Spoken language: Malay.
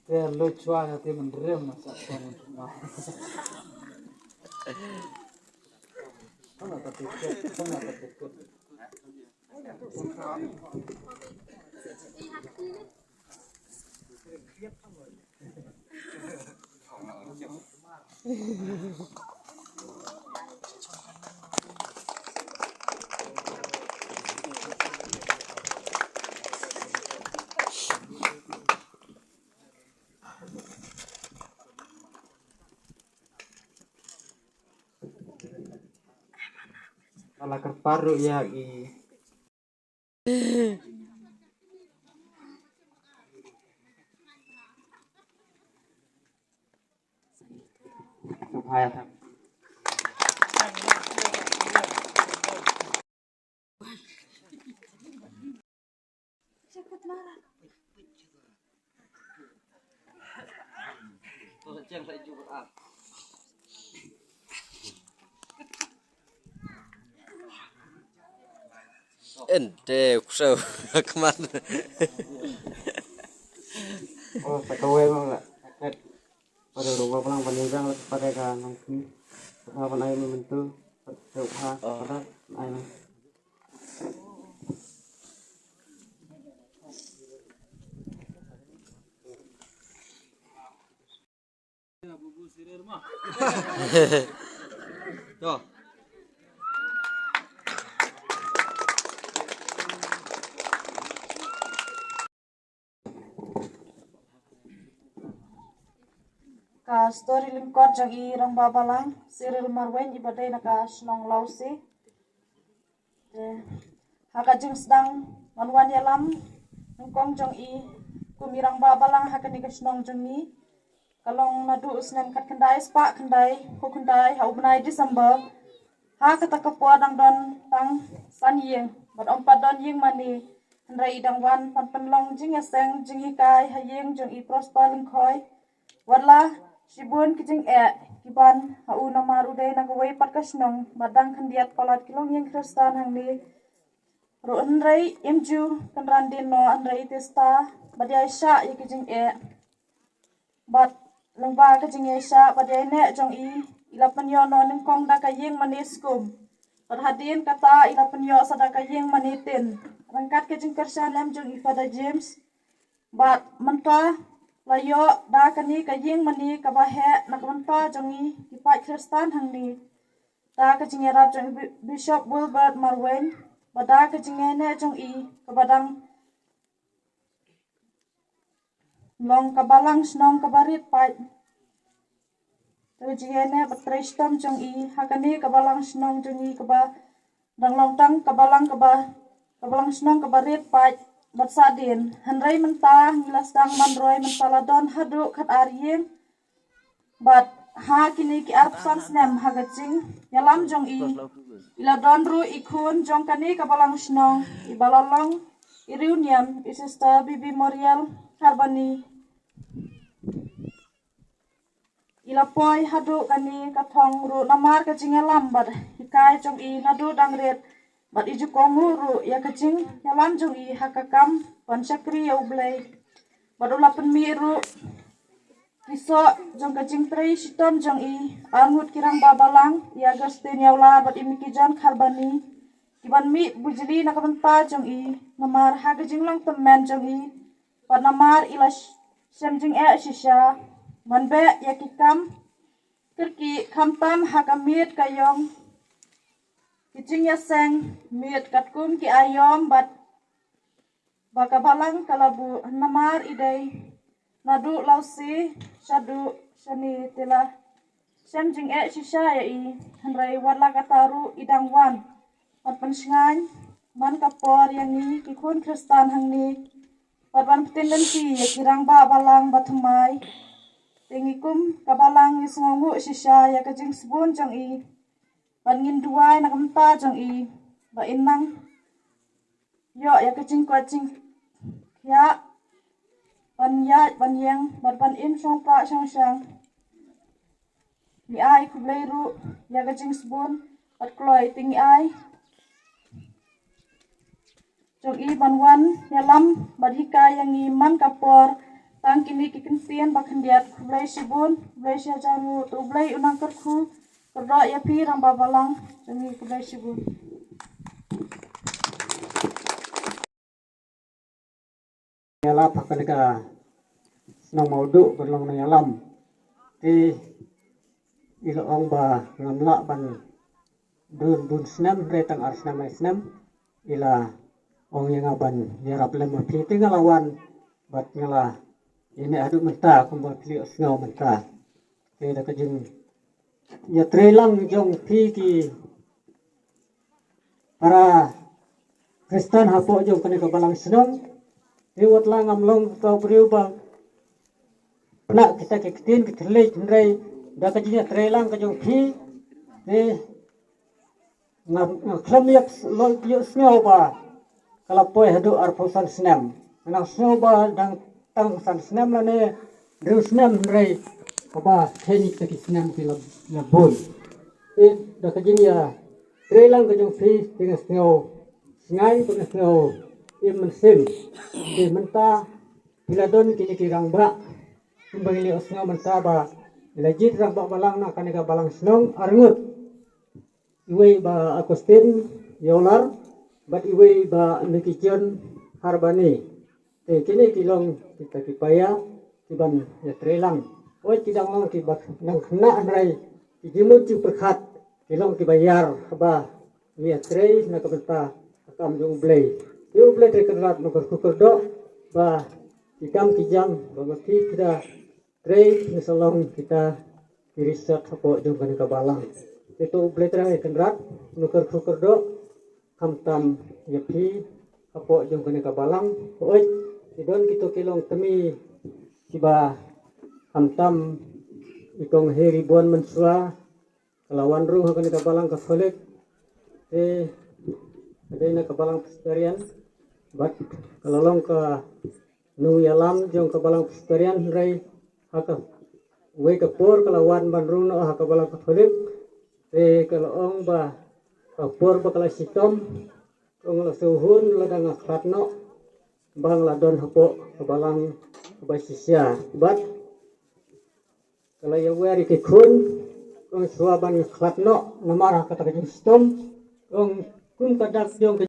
Lucuan hati menderem masa kamu rumah. Nggak ketikut. Malah kerparu ya Ayat. Ente kusau kemana? Oh, pegawai malah. Pada rumah pulang panjang pada kan nanti apa naik membentuk berubah pada naik. Tuh. Ka story lingkot jang i rang babalang siril marwen i badai na ka snong lausi haka jing sedang manwan yalam nungkong jang i kumirang babalang haka ni ka snong jang ni kalong nadu usnen kat kendai spa kendai ko kendai hau benai Desember haka takapua dang don tang san yeng bat ompat don yeng mani hendrai idang wan pan penlong jing yaseng jing hikai hayeng jang i prosper lingkoi warla Sibun kijing kiban hau namar udai na gawai pat kasnong badang kandiat palat kilong yang Kristan hang ni ro andrai imju kanran din no andrai testa badai sya ya kijing bat lengba kijing sya badai ne jong i ila penyo no ningkong da kayeng maniskum perhadin kata ila penyo sada kayeng manitin rangkat kijing kersan lem jong i Father James bat mentah layo da kani kayeng mani kabahe nakmenta jongi ipai Kristan hang ni da kajingera jong Bishop Wilbert Marwen bada kajingene jong i kabadang long kabalang snong kabarit pai kajingene batrestam jong i hakani kabalang snong jong i kaba dang long tang kabalang snong kabarit pai bat sadin hanrai mentah ngilas dang manroi mensaladon hadu kat aryeng bat ha kini ki arp san snem hagacing yalam jong i ila don ru ikun jong kani kabalang snong ibalalong iriuniam isista bibi morial harbani ila poi hadu kani kathong ru namar kacing yalam bat hikai jong i nadu dang ret bat iju kongru ya kacing yalam jong i hakakam pan sakri ya ublay badula penmiru kiso jong kacing trei sitom jong i angut kirang babalang ya Agustin yaula bat imikijan kharbani kiban mi bujili nakabenta jong i namar hagajing long temen jong i pat namar ila semjing shisha manbe ya kikam kirki kamtam hakamit kayong Kijing yaseng miet katkum ki ayom bat bakabalang kalabu namar idai nadu lausi shadu shani tila semjing shisha ya i hanrai warla kataru idang wan pat pensingan man kapor yang ni kikun Kristan hang ni pat ban tendensi ya kirang babalang batumai tingikum kabalang isngongu shisha ya kajing sebun jong i Pangin duai nak menta jong i ba inang yo ya kecing kucing ya pan yang ban in song pa song sang ni ai ku bleiru ya kecing sebun pat kloi ting ai jong i ban wan yalam badhika yang i man kapor tang kini kikinsian bakhendiat kublai sibun kublai siajamu tu blai unang kerku kerdak ya pi rang babalang jami kublai sibun. Nyala pakai ka senang maudu berlong na yalam ti iloong ba ngamla ban dun senam retang arsnam senam ila ong yang aban yarap lem pi tingalawan bat ngala ini adu menta kumbal pili osngau menta ti da kajing ya trelang jong pi ki para Kristen hapo jong kani ka balang senong riwat lang amlong kau beriubang nak kita kekitin ketelej nrai da kajinya trelang kajong pi ni ngaklam yak lol yak sngaw ba kalapoi hadu arposan snam nang sngaw ba dang tang san snam la ne dru snam nrai ba theni taki snam ki la boy da kajinya trelang kajong pi dengan sngaw ngai dengan sngaw mensim di menta bila don kini kirang ba kumbang li osnga menta ba bila jit rang ba balang na kanega balang snong arngut iwe ba Agustin yolar bat iwe ba nikijon harbani kini kilong kita kipaya kiban ya trelang oi kidang long kibak nang kena anrai kijimut ju perkhat kilong kibayar ba ya trei na kabenta akam jong blei yo blei terkerat nukar kukur do ba ikam kijam bangati kita trei misalong kita riset hapo jong kan kabalang itu blei terang kerat nukar kukur do kamtam yapi hapo jong kan kabalang oi idon kita kilong temi kiba kamtam ikong heribon mensua kelawan ruh kan kabalang kafolik ada na kabalang pesterian bat kalalong ka nu yalam jong kabalang pesterian rai haka we kapor kalawan banrung no haka kabalang katholik kalong ba kapor ba kala sitom kong la suhun ladang akratno bang ladon hapo kabalang kabasisya bat kala yawari ke kun kong suaban akratno namara kata kajing sitom kong kun kadak jong